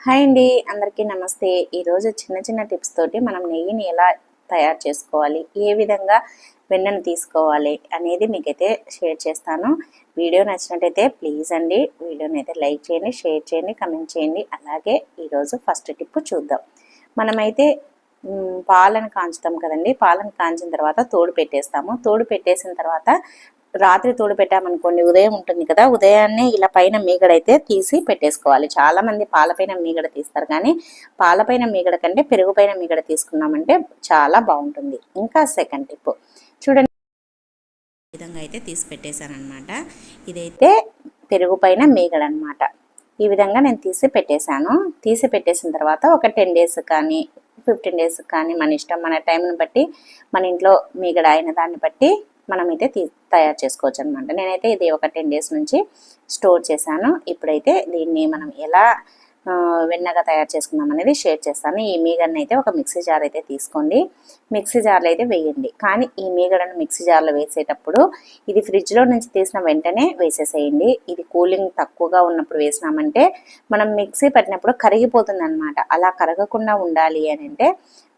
Hi అండి, అందరికీ నమస్తే. ఈరోజు చిన్న చిన్న టిప్స్ తోటి మనం నెయ్యిని ఎలా తయారు చేసుకోవాలి, ఏ విధంగా వెన్నను తీసుకోవాలి అనేది మీకైతే షేర్ చేస్తాను. వీడియో నచ్చినట్టయితే ప్లీజ్ అండి వీడియోని అయితే లైక్ చేయండి, షేర్ చేయండి, కమెంట్ చేయండి. అలాగే ఈరోజు ఫస్ట్ టిప్ చూద్దాం. మనమైతే పాలను కాంచుతాం కదండి. పాలను కాంచిన తర్వాత తోడు పెట్టేస్తాము. తోడు పెట్టేసిన తర్వాత రాత్రి తోడు పెట్టామనుకోండి, ఉదయం ఉంటుంది కదా, ఉదయాన్నే ఇలా పైన మీగడైతే తీసి పెట్టేసుకోవాలి. చాలా మంది పాలపైన మీగడ తీస్తారు, కానీ పాలపైన మీగడ కంటే పెరుగు పైన మీగడ తీసుకున్నామంటే చాలా బాగుంటుంది. ఇంకా సెకండ్ టిప్ చూడండి, ఈ విధంగా అయితే తీసి పెట్టేశానమాట. ఇదైతే పెరుగు పైన మీగడ అనమాట. ఈ విధంగా నేను తీసి పెట్టేశాను. తీసి పెట్టేసిన తర్వాత ఒక 10 days కానీ 15 days కానీ మన ఇష్టం, మన టైంని బట్టి, మన ఇంట్లో మీగడ అయిన దాన్ని బట్టి మనమైతే తయారు చేసుకోవచ్చు అనమాట. నేనైతే ఇది ఒక 10 days నుంచి స్టోర్ చేశాను. ఇప్పుడైతే దీన్ని మనం ఎలా వెన్నగా తయారు చేసుకుందాం అనేది షేర్ చేస్తాను. ఈ మీగడని అయితే ఒక మిక్సీ జార్ అయితే తీసుకోండి. మిక్సీ జార్లో అయితే వేయండి. కానీ ఈ మీగడను మిక్సీ జార్లో వేసేటప్పుడు ఇది ఫ్రిడ్జ్లో నుంచి తీసిన వెంటనే వేసేసేయండి. ఇది కూలింగ్ తక్కువగా ఉన్నప్పుడు వేసినామంటే మనం మిక్సీ పట్టినప్పుడు కరిగిపోతుంది అనమాట. అలా కరగకుండా ఉండాలి అని అంటే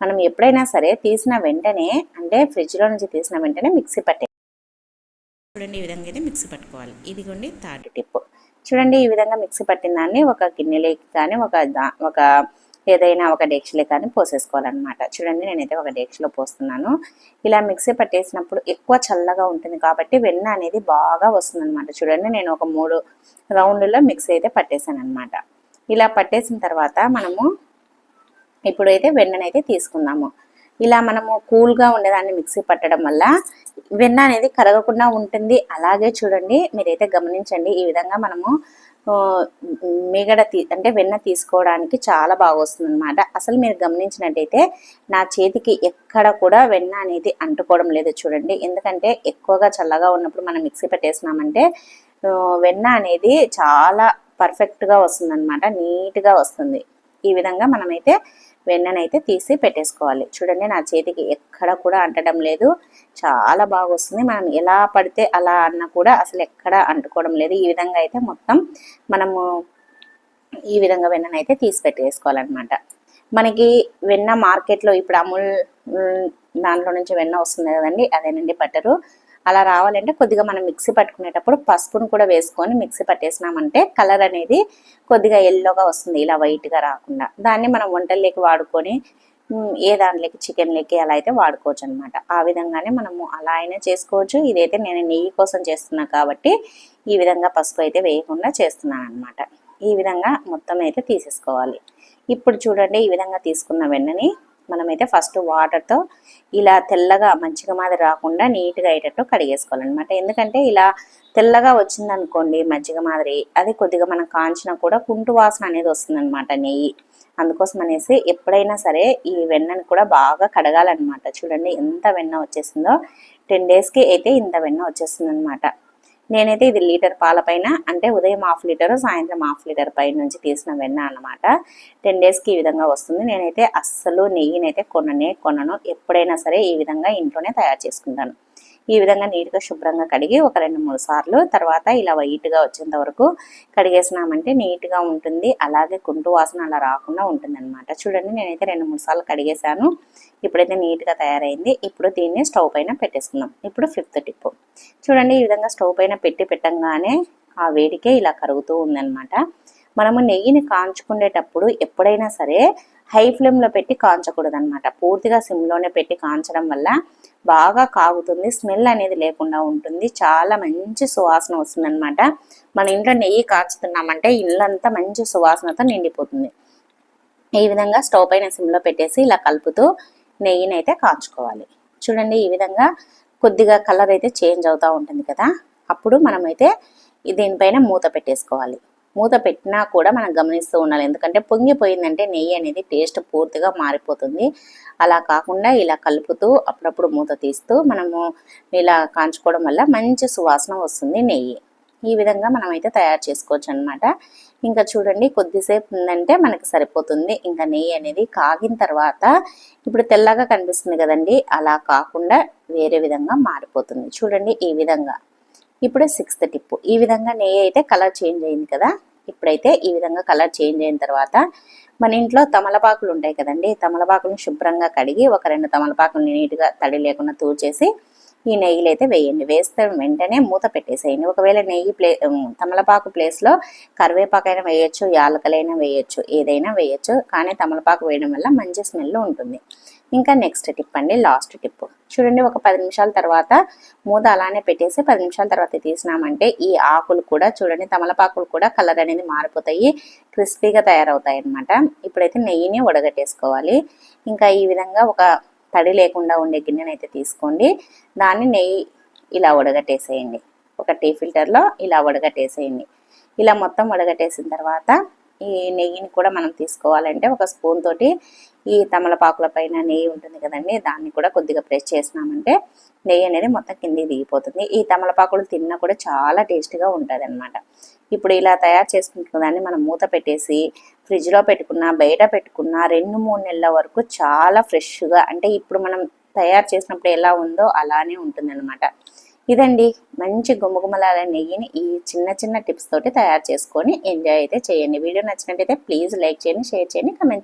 మనం ఎప్పుడైనా సరే తీసిన వెంటనే, అంటే ఫ్రిడ్జ్లో నుంచి తీసిన వెంటనే మిక్సీ పట్టే చూడండి. ఈ విధంగా అయితే మిక్సీ పట్టుకోవాలి. ఇదిగోండి థర్డ్ టిప్. చూడండి, ఈ విధంగా మిక్సీ పట్టిన దాన్ని ఒక గిన్నెలోకి కానీ ఒక ఏదైనా ఒక డేక్షలో కానీ పోసేసుకోవాలన్నమాట. చూడండి, నేనైతే ఒక డేక్షలో పోస్తున్నాను. ఇలా మిక్సీ పట్టేసినప్పుడు ఎక్కువ చల్లగా ఉంటుంది కాబట్టి వెన్న అనేది బాగా వస్తుంది అనమాట. చూడండి, నేను ఒక 3 రౌండ్లో మిక్సీ అయితే పట్టేశాను అనమాట. ఇలా పట్టేసిన తర్వాత మనము ఇప్పుడైతే వెన్ననైతే తీసుకుందాము. ఇలా మనము కూల్గా ఉండేదాన్ని మిక్సీ పట్టడం వల్ల వెన్న అనేది కరగకుండా ఉంటుంది. అలాగే చూడండి, మీరైతే గమనించండి, ఈ విధంగా మనము మీగడ అంటే వెన్న తీసుకోవడానికి చాలా బాగా వస్తుంది అనమాట. అసలు మీరు గమనించినట్టయితే నా చేతికి ఎక్కడ కూడా వెన్న అనేది అంటుకోవడం లేదు. చూడండి, ఎందుకంటే ఎక్కువగా చల్లగా ఉన్నప్పుడు మనం మిక్సీ పెట్టేసినామంటే వెన్న అనేది చాలా పర్ఫెక్ట్గా వస్తుంది అనమాట, నీట్గా వస్తుంది. ఈ విధంగా మనమైతే వెన్ననైతే తీసి పెట్టేసుకోవాలి. చూడండి, నా చేతికి ఎక్కడ కూడా అంటడం లేదు, చాలా బాగా వస్తుంది. మనం ఎలా పడితే అలా అన్నా కూడా అసలు ఎక్కడ అంటుకోవడం లేదు. ఈ విధంగా అయితే మొత్తం మనము ఈ విధంగా వెన్ననైతే తీసి పెట్టేసుకోవాలన్నమాట. మనకి వెన్న మార్కెట్లో ఇప్పుడు అమూల్ దాంట్లో నుంచి వెన్న వస్తుంది కదండి, అదేనండి బటరు. అలా రావాలంటే కొద్దిగా మనం మిక్సీ పట్టుకునేటప్పుడు పసుపును కూడా వేసుకొని మిక్సీ పట్టేసినామంటే కలర్ అనేది కొద్దిగా ఎల్లోగా వస్తుంది, ఇలా వైట్గా రాకుండా. దాన్ని మనం వంటల్లోకి వాడుకొని ఏ దాంట్లోకి చికెన్లోకి అలా అయితే వాడుకోవచ్చు అనమాట. ఆ విధంగానే మనము అలా అయినా చేసుకోవచ్చు. ఇదైతే నేను నెయ్యి కోసం చేస్తున్నా కాబట్టి ఈ విధంగా పసుపు అయితే వేయకుండా చేస్తున్నాను అనమాట. ఈ విధంగా మొత్తం అయితే తీసేసుకోవాలి. ఇప్పుడు చూడండి, ఈ విధంగా తీసుకున్న వెన్నని మనమైతే ఫస్ట్ వాటర్తో ఇలా తెల్లగా మజ్జిగ మాదిరి రాకుండా నీట్గా అయ్యేటట్టు కడిగేసుకోవాలన్నమాట. ఎందుకంటే ఇలా తెల్లగా వచ్చిందనుకోండి మజ్జిగ మాదిరి, అది కొద్దిగా మనం కాంచినా కూడా కుంటు వాసన అనేది వస్తుందన్నమాట నెయ్యి. అందుకోసం అనేసి ఎప్పుడైనా సరే ఈ వెన్నను కూడా బాగా కడగాలన్నమాట. చూడండి, ఎంత వెన్న వచ్చేసిందో. 10 daysకి అయితే ఇంత వెన్న వచ్చేస్తుంది అనమాట. నేనైతే ఇది లీటర్ పాల పైన, అంటే ఉదయం 1/2 లీటర్, సాయంత్రం 1/2 లీటర్ పైన నుంచి తీసిన వెన్న అనమాట. 10 daysకి ఈ విధంగా వస్తుంది. నేనైతే అస్సలు నెయ్యినైతే కొనను. ఎప్పుడైనా సరే ఈ విధంగా ఇంట్లోనే తయారు చేసుకుంటాను. ఈ విధంగా నీట్గా శుభ్రంగా కడిగి ఒక 2-3 సార్లు తర్వాత ఇలా వైట్గా వచ్చేంత వరకు కడిగేసినామంటే నీట్గా ఉంటుంది. అలాగే కుంటు వాసన అలా రాకుండా ఉంటుంది అనమాట. చూడండి, నేనైతే 2-3 సార్లు కడిగేశాను. ఇప్పుడైతే నీట్గా తయారైంది. ఇప్పుడు దీన్ని స్టవ్ పైన పెట్టేసుకుందాం. ఇప్పుడు 5th టిప్. చూడండి, ఈ విధంగా స్టవ్ పైన పెట్టంగానే ఆ వేడికే ఇలా కరుగుతూ ఉందన్నమాట. మనము నెయ్యిని కాంచుకునేటప్పుడు ఎప్పుడైనా సరే హై ఫ్లేమ్లో పెట్టి కాంచకూడదు అనమాట. పూర్తిగా సిమ్లోనే పెట్టి కాంచడం వల్ల బాగా కాగుతుంది, స్మెల్ అనేది లేకుండా ఉంటుంది, చాలా మంచి సువాసన వస్తుంది అనమాట. మన ఇంట్లో నెయ్యి కాచుతున్నామంటే ఇల్లంతా మంచి సువాసనతో నిండిపోతుంది. ఈ విధంగా స్టవ్ పైన సిమ్లో పెట్టేసి ఇలా కలుపుతూ నెయ్యిని అయితే కాంచుకోవాలి. చూడండి, ఈ విధంగా కొద్దిగా కలర్ అయితే చేంజ్ అవుతూ ఉంటుంది కదా, అప్పుడు మనమైతే దీనిపైన మూత పెట్టేసుకోవాలి. మూత పెట్టినా కూడా మనం గమనిస్తూ ఉండాలి, ఎందుకంటే పొంగిపోయిందంటే నెయ్యి అనేది టేస్ట్ పూర్తిగా మారిపోతుంది. అలా కాకుండా ఇలా కలుపుతూ అప్పుడప్పుడు మూత తీస్తూ మనము ఇలా కాంచుకోవడం వల్ల మంచి సువాసన వస్తుంది నెయ్యి. ఈ విధంగా మనమైతే తయారు చేసుకోవచ్చు అనమాట. ఇంకా చూడండి, కొద్దిసేపు ఉందంటే మనకి సరిపోతుంది. ఇంకా నెయ్యి అనేది కాగిన తర్వాత ఇప్పుడు తెల్లగా కనిపిస్తుంది కదండి, అలా కాకుండా వేరే విధంగా మారిపోతుంది. చూడండి, ఈ విధంగా. ఇప్పుడు 6th టిప్. ఈ విధంగా నెయ్యి అయితే కలర్ చేంజ్ అయింది కదా, ఇప్పుడైతే ఈ విధంగా కలర్ చేంజ్ అయిన తర్వాత మన ఇంట్లో తమలపాకులు ఉంటాయి కదండి, తమలపాకులను శుభ్రంగా కడిగి ఒక 2 తమలపాకులను నీట్గా తడి లేకుండా తూచేసి ఈ నెయ్యిలో అయితే వేయండి. వేస్తే వెంటనే మూత పెట్టేసేయండి. ఒకవేళ నెయ్యి తమలపాకు ప్లేస్లో కరివేపాకైనా వేయచ్చు, యాలకలైనా వేయచ్చు, ఏదైనా వేయచ్చు. కానీ తమలపాకు వేయడం వల్ల మంచి స్మెల్ ఉంటుంది. ఇంకా నెక్స్ట్ టిప్ అండి, లాస్ట్ టిప్ చూడండి. ఒక 10 నిమిషాల తర్వాత మూత అలానే పెట్టేసి 10 నిమిషాల తర్వాత తీసినామంటే ఈ ఆకులు కూడా చూడండి, తమలపాకులు కూడా కలర్ అనేది మారిపోతాయి, క్రిస్పీగా తయారవుతాయి అన్నమాట. ఇప్పుడైతే నెయ్యిని వడగట్టేసుకోవాలి. ఇంకా ఈ విధంగా ఒక తడి లేకుండా ఉండే గిన్నెను అయితే తీసుకోండి. దాన్ని నెయ్యి ఇలా వడగట్టేసేయండి. ఒక టీ ఫిల్టర్లో ఇలా వడగట్టేసేయండి. ఇలా మొత్తం వడగట్టేసిన తర్వాత ఈ నెయ్యిని కూడా మనం తీసుకోవాలంటే ఒక స్పూన్ తోటి ఈ తమలపాకుల పైన నెయ్యి ఉంటుంది కదండి, దాన్ని కూడా కొద్దిగా ప్రెస్ చేసినామంటే నెయ్యి అనేది మొత్తం కిందికి దిగిపోతుంది. ఈ తమలపాకులు తిన్నా కూడా చాలా టేస్టీగా ఉంటుంది అనమాట. ఇప్పుడు ఇలా తయారు చేసుకుంటున్న దాన్ని మనం మూత పెట్టేసి ఫ్రిడ్జ్లో పెట్టుకున్నా బయట పెట్టుకున్నా 2-3 నెలల వరకు చాలా ఫ్రెష్గా, అంటే ఇప్పుడు మనం తయారు చేసినప్పుడు ఎలా ఉందో అలానే ఉంటుంది అనమాట. ఇదండి మంచి గుమగుమలాల నెయ్యిని ఈ చిన్న చిన్న టిప్స్ తోటి తయారు చేసుకొని ఎంజాయ్ అయితే చేయండి. వీడియో నచ్చినట్టయితే ప్లీజ్ లైక్ చేయండి, షేర్ చేయండి, కమెంట్ చేయండి.